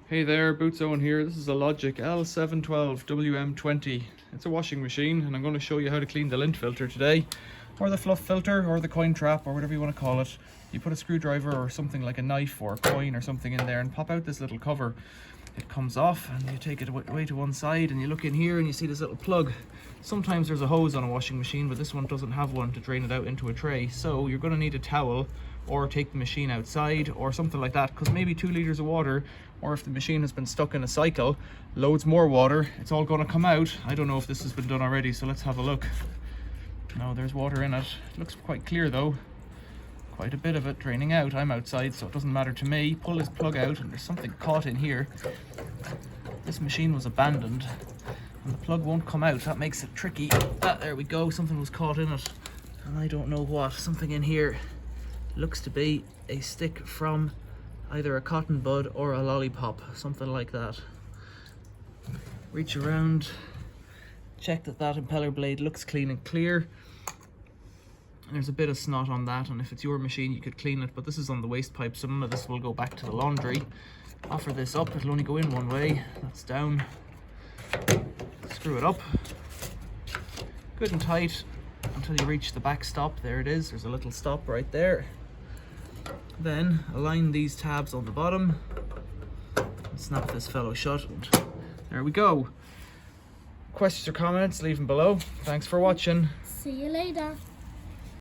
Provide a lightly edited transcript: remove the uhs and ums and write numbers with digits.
Hey there, Boots Owen here. This is a Logik L712WM20. It's a washing machine and I'm going to show you how to clean the lint filter today, or the fluff filter, or the coin trap, or whatever you want to call it. You put a screwdriver or something like a knife or a coin or something in there and pop out this little cover. It comes off and you take it away to one side and you look in here and you see this little plug. Sometimes there's a hose on a washing machine, but this one doesn't have one to drain it out into a tray. So you're going to need a towel, or take the machine outside or something like that, because maybe 2 liters of water, or if the machine has been stuck in a cycle, loads more water, it's all going to come out. I don't know if this has been done already, so let's have a look. No, there's water in it. It looks quite clear though. Quite a bit of it draining out. I'm outside, so it doesn't matter to me. Pull this plug out and there's something caught in here. This machine was abandoned and the plug won't come out. That makes it tricky. There we go, something was caught in it and I don't know what. Something in here looks to be a stick from either a cotton bud or a lollipop, something like that. Reach around, check that impeller blade looks clean and clear. There's a bit of snot on that, and if it's your machine you could clean it, but this is on the waste pipe, so none of this will go back to the laundry. Offer this up, it'll only go in one way. That's down. Screw it up good and tight until you reach the back stop. There it is, there's a little stop right there. Then align these tabs on the bottom and snap this fellow shut, and there we go. Questions or comments, leave them below. Thanks for watching. See you later.